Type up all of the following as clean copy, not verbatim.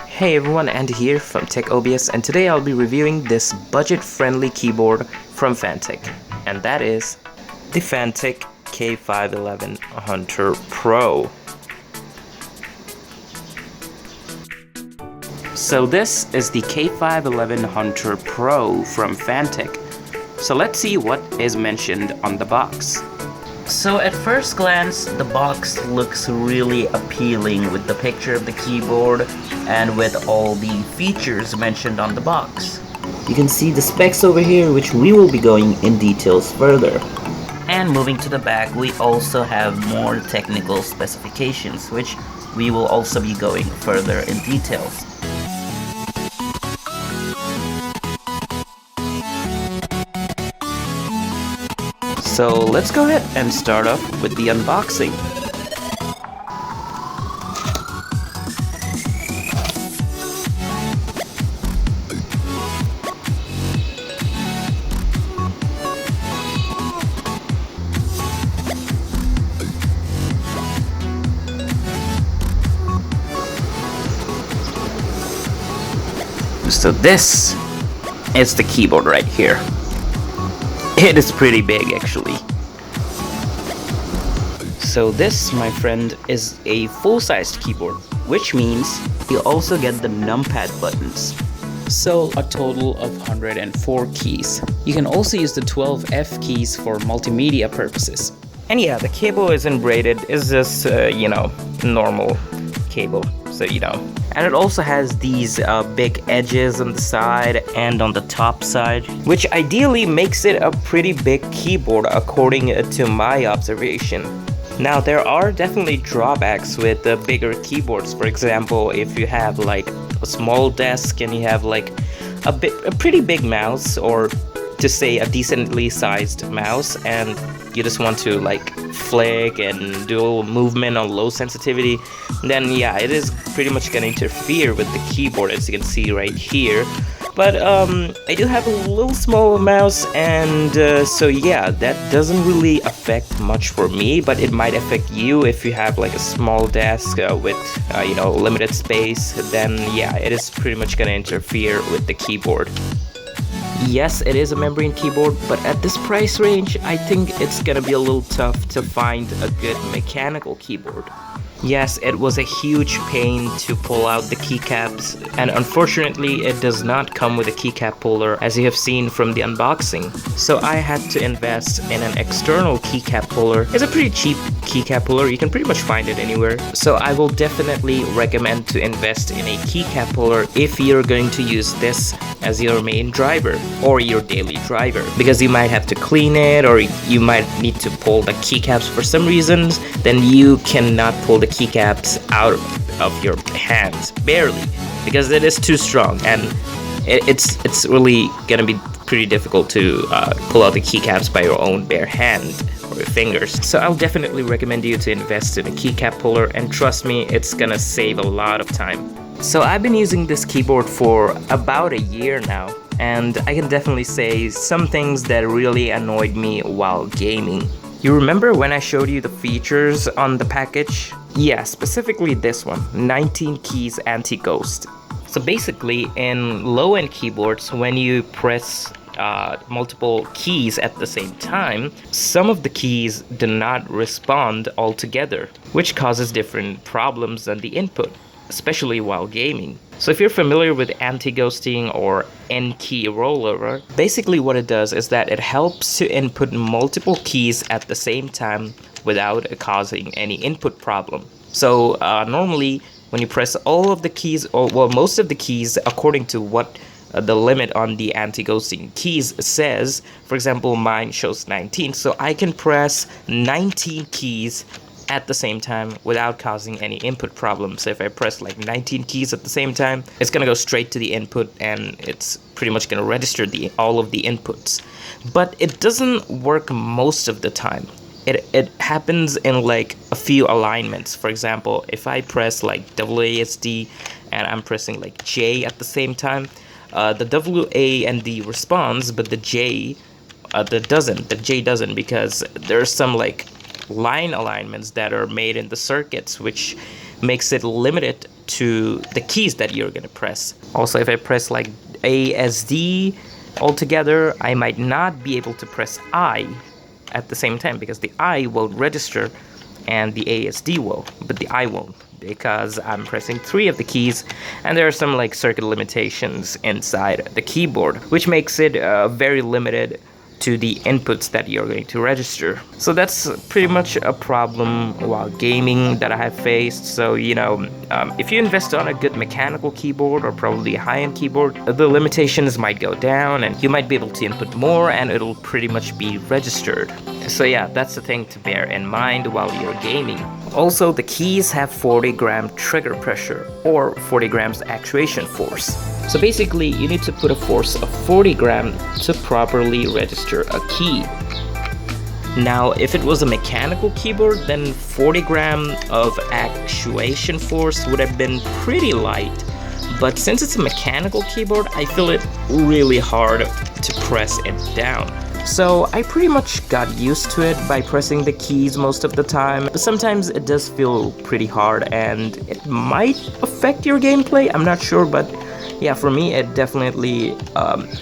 Hey everyone, Andy here from TechOBS, and today I'll be reviewing this budget-friendly keyboard from Fantech, and that is the Fantech K511 Hunter Pro. So this is the K511 Hunter Pro from Fantech. So let's see what is mentioned on the box. So at first glance, the box looks really appealing with the picture of the keyboard and with all the features mentioned on the box. You can see the specs over here, which we will be going in details further. And moving to the back, we also have more technical specifications, which we will also be going further in details. So let's go ahead and start off with the unboxing. So this is the keyboard right here. It is pretty big actually. So this, my friend, is a full-sized keyboard, which means you also get the numpad buttons. So a total of 104 keys. You can also use the 12F keys for multimedia purposes. And yeah, the cable isn't braided, it's just, normal cable, so And it also has these big edges on the side and on the top side, which ideally makes it a pretty big keyboard according to my observation. Now there are definitely drawbacks with the bigger keyboards. For example, if you have like a small desk and you have like a pretty big mouse, or to say a decently sized mouse, and you just want to like flick and do a little movement on low sensitivity, then yeah, it is pretty much going to interfere with the keyboard, as you can see right here. But I do have a little small mouse, and so yeah, that doesn't really affect much for me, but it might affect you if you have like a small desk with limited space. Then yeah, it is pretty much going to interfere with the keyboard. Yes, it is a membrane keyboard, but at this price range, I think it's gonna be a little tough to find a good mechanical keyboard. Yes, it was a huge pain to pull out the keycaps, and unfortunately it does not come with a keycap puller, as you have seen from the unboxing. So I had to invest in an external keycap puller. It's a pretty cheap keycap puller, you can pretty much find it anywhere. So I will definitely recommend to invest in a keycap puller if you're going to use this as your main driver or your daily driver, because you might have to clean it, or you might need to pull the keycaps for some reasons. Then you cannot pull the keycaps out of your hands, barely, because it is too strong, and it's really gonna be pretty difficult to pull out the keycaps by your own bare hand or your fingers. So I'll definitely recommend you to invest in a keycap puller, and trust me, it's gonna save a lot of time. So I've been using this keyboard for about a year now, and I can definitely say some things that really annoyed me while gaming. You remember when I showed you the features on the package? Yeah, specifically this one, 19 keys anti-ghost. So basically, in low-end keyboards, when you press multiple keys at the same time, some of the keys do not respond altogether, which causes different problems on the input, especially while gaming. So if you're familiar with anti-ghosting or N-key rollover, basically what it does is that it helps to input multiple keys at the same time without causing any input problem. So normally when you press all of the keys, or well, most of the keys according to what the limit on the anti-ghosting keys says, for example mine shows 19, so I can press 19 keys at the same time without causing any input problems. So if I press like 19 keys at the same time, it's gonna go straight to the input, and it's pretty much gonna register all of the inputs. But it doesn't work most of the time. It happens in like a few alignments. For example, if I press like WASD and I'm pressing like J at the same time, the WA and D responds, but the J doesn't, because there's some like line alignments that are made in the circuits, which makes it limited to the keys that you're gonna press. Also, if I press like ASD altogether, I might not be able to press I at the same time because the I will register and the ASD will, but the I won't, because I'm pressing 3 of the keys, and there are some like circuit limitations inside the keyboard, which makes it very limited to the inputs that you're going to register. So that's pretty much a problem while gaming that I have faced. So, you know, if you invest on a good mechanical keyboard or probably a high-end keyboard, the limitations might go down and you might be able to input more and it'll pretty much be registered. So yeah, that's the thing to bear in mind while you're gaming. Also, the keys have 40-gram trigger pressure or 40 grams actuation force. So basically, you need to put a force of 40 gram to properly register a key. Now, if it was a mechanical keyboard, then 40 gram of actuation force would have been pretty light. But since it's a mechanical keyboard, I feel it really hard to press it down. So I pretty much got used to it by pressing the keys most of the time, but sometimes it does feel pretty hard and it might affect your gameplay, I'm not sure, but yeah, for me it definitely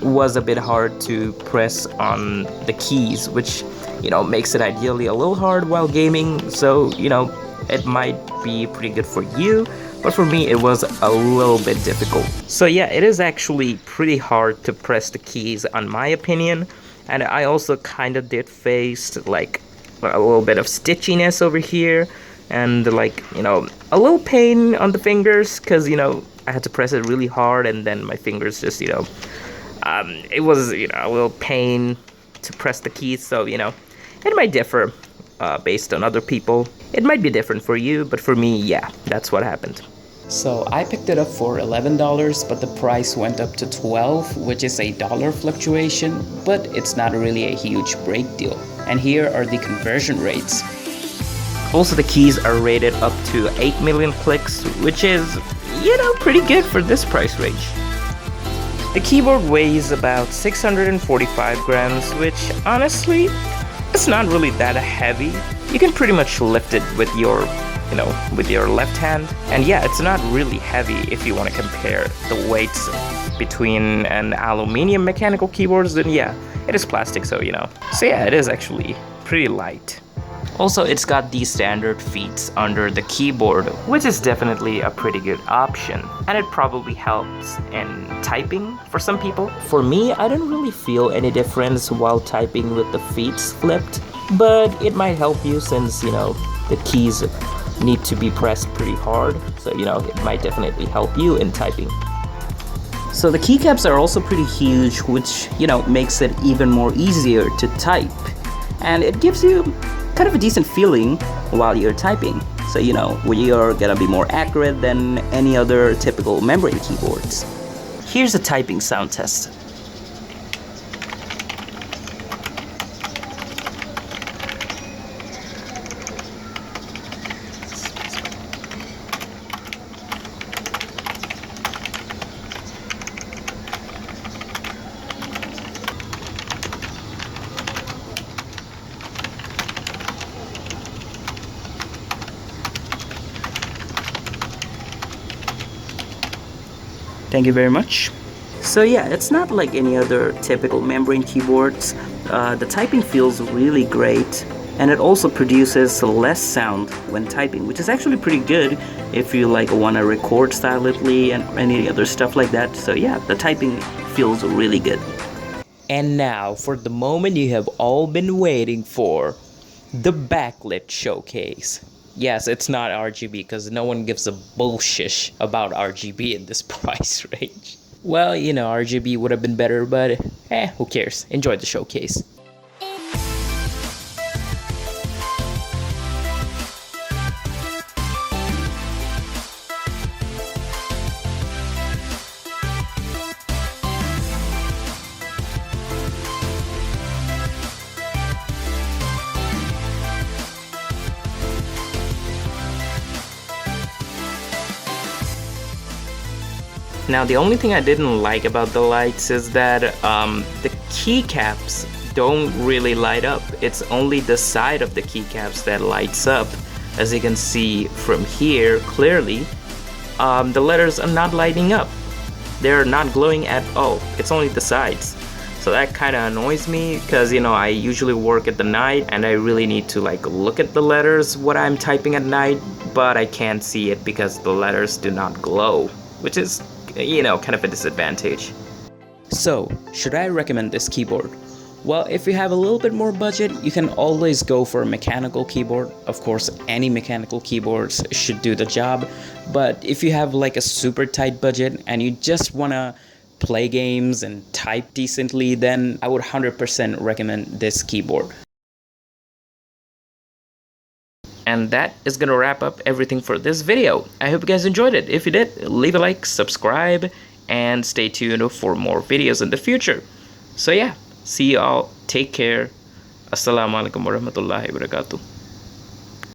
was a bit hard to press on the keys, which, you know, makes it ideally a little hard while gaming. So, you know, it might be pretty good for you, but for me it was a little bit difficult. So yeah, it is actually pretty hard to press the keys on my opinion. And I also kind of did face like a little bit of stitchiness over here and like, you know, a little pain on the fingers because, you know, I had to press it really hard and then my fingers just, you know, it was, you know, a little pain to press the keys. So, you know, it might differ based on other people. It might be different for you, but for me, yeah, that's what happened. So I picked it up for $11, but the price went up to $12, which is a dollar fluctuation, but it's not really a huge break deal. And here are the conversion rates. Also, the keys are rated up to 8 million clicks, which is, you know, pretty good for this price range. The keyboard weighs about 645 grams, which honestly, it's not really that heavy. You can pretty much lift it with your, you know, with your left hand. And yeah, it's not really heavy if you want to compare the weights between an aluminium mechanical keyboards, then yeah, it is plastic, so you know. So yeah, it is actually pretty light. Also, it's got the standard feet under the keyboard, which is definitely a pretty good option. And it probably helps in typing for some people. For me, I didn't really feel any difference while typing with the feet flipped, but it might help you since, you know, the keys need to be pressed pretty hard. So, you know, it might definitely help you in typing. So the keycaps are also pretty huge, which, you know, makes it even more easier to type. And it gives you kind of a decent feeling while you're typing. So, you know, you're gonna be more accurate than any other typical membrane keyboards. Here's a typing sound test. Thank you very much. So yeah, it's not like any other typical membrane keyboards. The typing feels really great, and it also produces less sound when typing, which is actually pretty good if you like want to record silently and any other stuff like that. So yeah, the typing feels really good. And now for the moment you have all been waiting for, the Backlit Showcase. Yes, it's not RGB because no one gives a bullshit about RGB in this price range. Well, you know, RGB would have been better, but who cares? Enjoy the showcase. Now, the only thing I didn't like about the lights is that the keycaps don't really light up. It's only the side of the keycaps that lights up. As you can see from here clearly, the letters are not lighting up. They're not glowing at all. It's only the sides. So that kind of annoys me because, you know, I usually work at the night and I really need to like look at the letters what I'm typing at night, but I can't see it because the letters do not glow, which is, you know, kind of a disadvantage. So, should I recommend this keyboard? Well, if you have a little bit more budget, you can always go for a mechanical keyboard. Of course, any mechanical keyboards should do the job. But if you have like a super tight budget and you just want to play games and type decently, then I would 100% recommend this keyboard. And that is gonna wrap up everything for this video. I hope you guys enjoyed it. If you did, leave a like, subscribe, and stay tuned for more videos in the future. So yeah, see you all. Take care. Assalamualaikum warahmatullahi wabarakatuh.